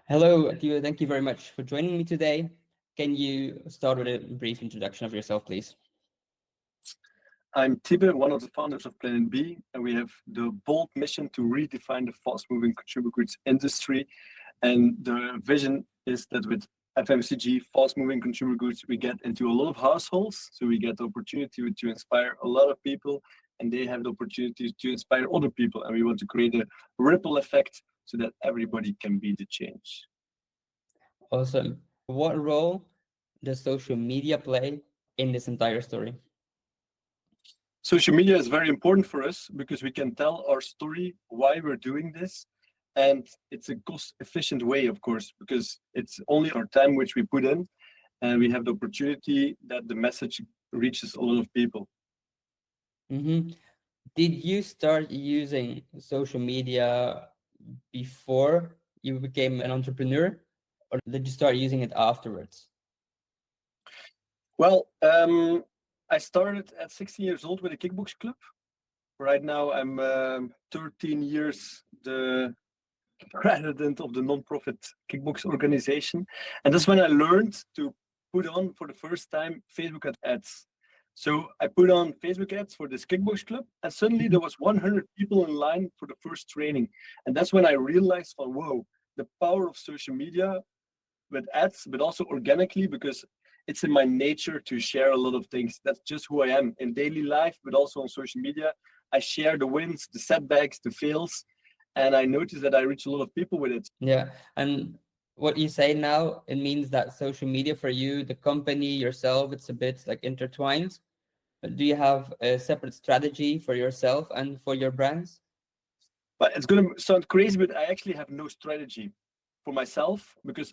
Hello, Tibbe. Thank you very much for joining me today. Can you start with a brief introduction of yourself, please? I'm Tibbe, one of the founders of Planet B, and we have the bold mission to redefine the fast-moving consumer goods industry. And the vision is that with FMCG, fast-moving consumer goods, we get into a lot of households. So we get the opportunity to inspire a lot of people, and they have the opportunity to inspire other people. And we want to create a ripple effect so that everybody can be the change. Awesome. What role does social media play in this entire story? Social media is very important for us because we can tell our story, why we're doing this. And it's a cost-efficient way, of course, because it's only our time which we put in, and we have the opportunity that the message reaches a lot of people. Mm-hmm. Did you start using social media before you became an entrepreneur, or did you start using it afterwards? Well, I started at 16 years old with a kickbox club. Right now, I'm 13 years the president of the non-profit kickbox organization. And that's when I learned to put on for the first time Facebook ads. So I put on Facebook ads for this kickbox club, and suddenly there was 100 people in line for the first training. And that's when I realized, oh, whoa, the power of social media with ads, but also organically, because it's in my nature to share a lot of things. That's just who I am in daily life, but also on social media. I share the wins, the setbacks, the fails, and I noticed that I reach a lot of people with it. Yeah. And what you say now, it means that social media for you, the company, yourself, it's a bit like intertwined. Do you have a separate strategy for yourself and for your brands? But it's going to sound crazy, but I actually have no strategy for myself because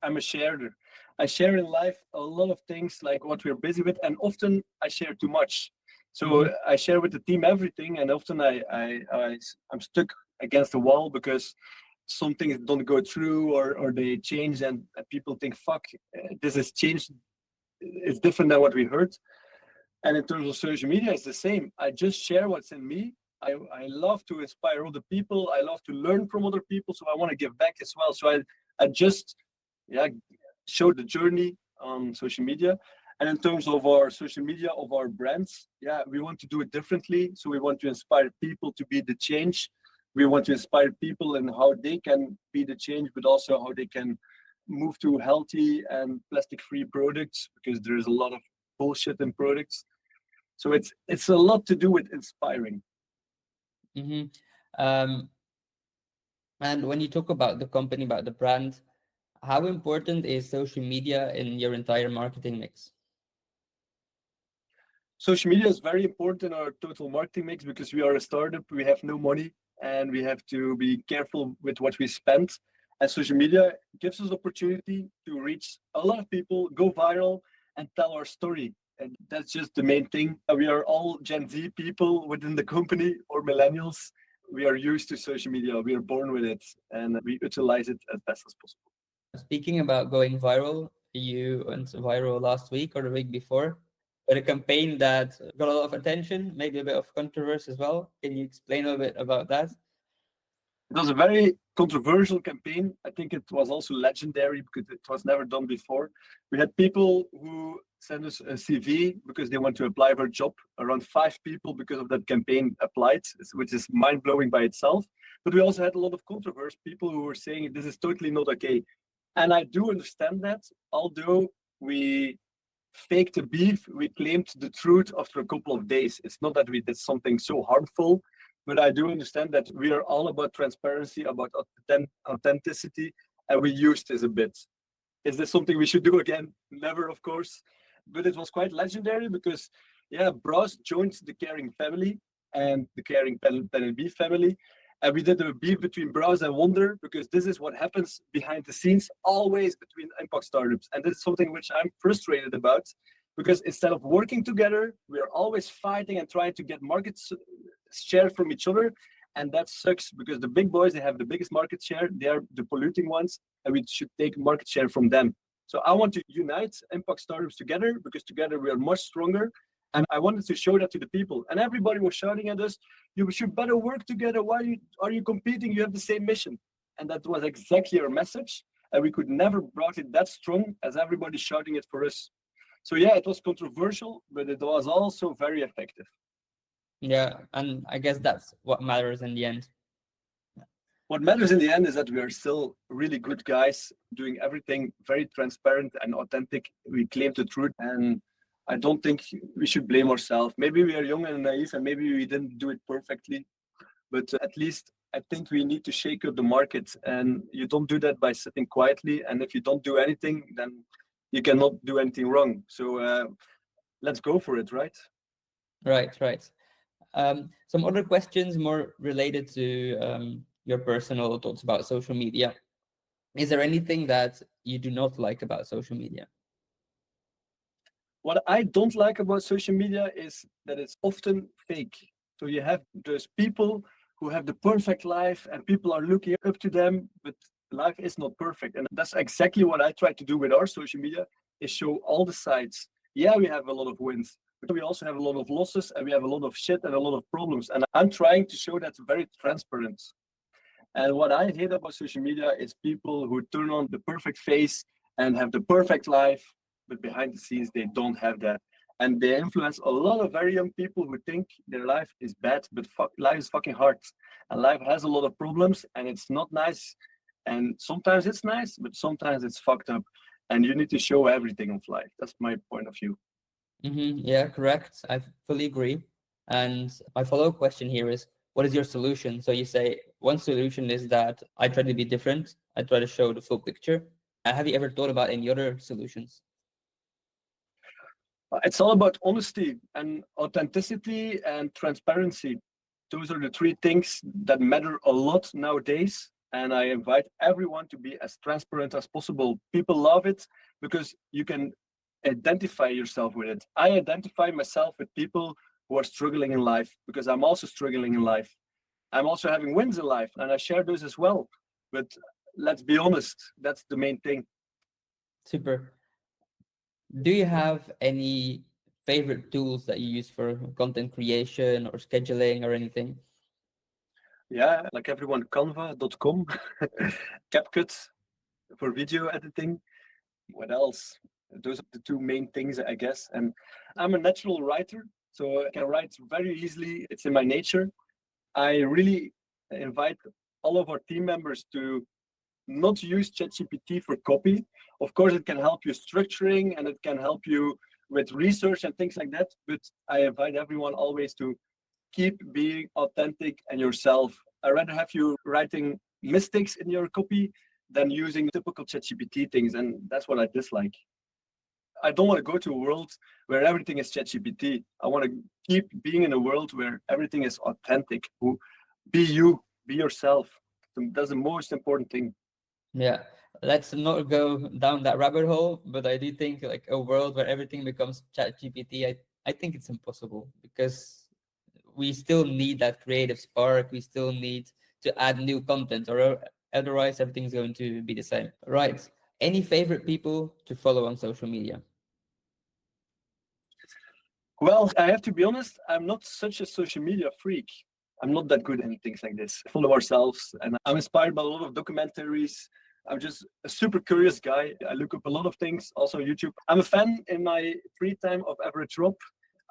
I'm a sharer. I share in life a lot of things like what we're busy with, and often I share too much. So I share with the team everything, and often I'm stuck against the wall because some things don't go through or they change, and people think, fuck, this has changed. It's different than what we heard. And in terms of social media, it's the same. I just share what's in me. I love to inspire other people. I love to learn from other people. So I want to give back as well. So I just show the journey on social media. And in terms of our social media, of our brands, we want to do it differently. So we want to inspire people to be the change. We want to inspire people in how they can be the change, but also how they can move to healthy and plastic-free products, because there is a lot of bullshit in products. So it's a lot to do with inspiring. Mm-hmm. And when you talk about the company, about the brand, how important is social media in your entire marketing mix? Social media is very important in our total marketing mix because we are a startup, we have no money, and we have to be careful with what we spend. And social media gives us opportunity to reach a lot of people, go viral, and tell our story. And that's just the main thing. We are all Gen Z people within the company, or millennials. We are used to social media. We are born with it, and we utilize it as best as possible. Speaking about going viral, you went viral last week or the week before with a campaign that got a lot of attention, maybe a bit of controversy as well. Can you explain a bit about that? It was a very controversial campaign. I think it was also legendary because it was never done before. We had people who sent us a CV because they want to apply for a job. Around 5 people because of that campaign applied, which is mind-blowing by itself. But we also had a lot of controversy, people who were saying this is totally not okay. And I do understand that, although we faked the beef, we claimed the truth after a couple of days. It's not that we did something so harmful, but I do understand that we are all about transparency, about authenticity, and we used this a bit. Is this something we should do again? Never, of course. But it was quite legendary because, Bros joined the Caring family and the Caring Planet B family. And we did a beef between Browse and Wonder because this is what happens behind the scenes, always between impact startups. And this is something which I'm frustrated about because instead of working together, we are always fighting and trying to get market share from each other. And that sucks because the big boys, they have the biggest market share. They are the polluting ones, and we should take market share from them. So I want to unite impact startups together because together we are much stronger. And I wanted to show that to the people. And everybody was shouting at us, you should better work together. Why are you competing? You have the same mission. and that was exactly our message. And we could never brought it that strong as everybody shouting it for us. So yeah, it was controversial, but it was also very effective. Yeah, and I guess that's what matters in the end. What matters in the end is that we are still really good guys doing everything very transparent and authentic. We claim the truth, and I don't think we should blame ourselves. Maybe we are young and naive, and maybe we didn't do it perfectly, but at least I think we need to shake up the market, and you don't do that by sitting quietly. And if you don't do anything, then you cannot do anything wrong. So let's go for it, right? Right, right. Some other questions more related to your personal thoughts about social media. Is there anything that you do not like about social media? What I don't like about social media is that it's often fake. So you have those people who have the perfect life and people are looking up to them, but life is not perfect. And that's exactly what I try to do with our social media, is show all the sides. Yeah, we have a lot of wins, but we also have a lot of losses and we have a lot of shit and a lot of problems. And I'm trying to show that very transparent. And what I hate about social media is people who turn on the perfect face and have the perfect life, but behind the scenes, they don't have that. And they influence a lot of very young people who think their life is bad, but life is fucking hard. And life has a lot of problems and it's not nice. And sometimes it's nice, but sometimes it's fucked up. And you need to show everything of life. That's my point of view. Yeah, correct. I fully agree. And my follow-up question here is, what is your solution? So you say one solution is that I try to be different. I try to show the full picture. Have you ever thought about any other solutions? It's all about honesty and authenticity and transparency. Those are the three things that matter a lot nowadays. And I invite everyone to be as transparent as possible. People love it because you can identify yourself with it. I identify myself with people who are struggling in life because I'm also struggling in life. I'm also having wins in life and I share those as well. But let's be honest, that's the main thing. Super. Do you have any favorite tools that you use for content creation or scheduling or anything? Yeah, like everyone, canva.com, CapCut for video editing. What else? Those are the two main things, I guess. And I'm a natural writer, so I can write very easily. It's in my nature. I really invite all of our team members to not use ChatGPT for copy. Of course, it can help you structuring and it can help you with research and things like that. But I invite everyone always to keep being authentic and yourself. I'd rather have you writing mistakes in your copy than using typical ChatGPT things. And that's what I dislike. I don't want to go to a world where everything is ChatGPT. I want to keep being in a world where everything is authentic. Be you, be yourself. That's the most important thing. Yeah, let's not go down that rabbit hole, but I do think like a world where everything becomes chat GPT, I think it's impossible because we still need that creative spark. We still need to add new content, or otherwise everything's going to be the same. Right. Any favorite people to follow on social media? Well, I have to be honest, I'm not such a social media freak. I'm not that good in things like this. Follow ourselves, and I'm inspired by a lot of documentaries. I'm just a super curious guy. I look up a lot of things, also YouTube. I'm a fan in my free time of Average Rob.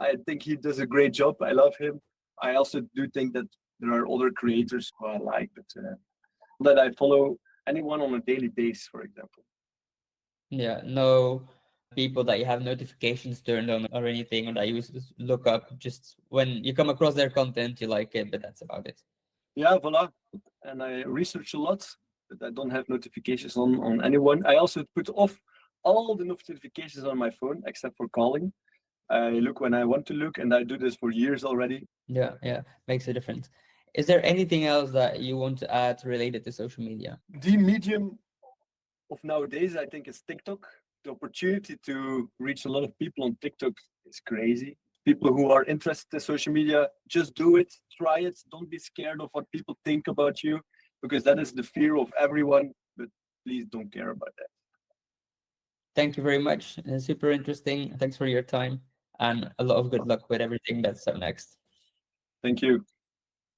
I think he does a great job. I love him. I also do think that there are other creators who I like, but that I follow anyone on a daily basis, for example. Yeah, no people that you have notifications turned on or anything, or that you look up just when you come across their content, you like it, but that's about it. Yeah, voila. And I research a lot, but I don't have notifications on anyone. I also put off all the notifications on my phone except for calling. I look when I want to look, and I do this for years already. Yeah, yeah, makes a difference. Is there anything else that you want to add related to social media? The medium of nowadays, I think, is TikTok. The opportunity to reach a lot of people on TikTok is crazy. People who are interested in social media, just do it, try it. Don't be scared of what people think about you, because that is the fear of everyone. But please don't care about that. Thank you very much. Super interesting. Thanks for your time and a lot of good luck with everything that's up next. Thank you.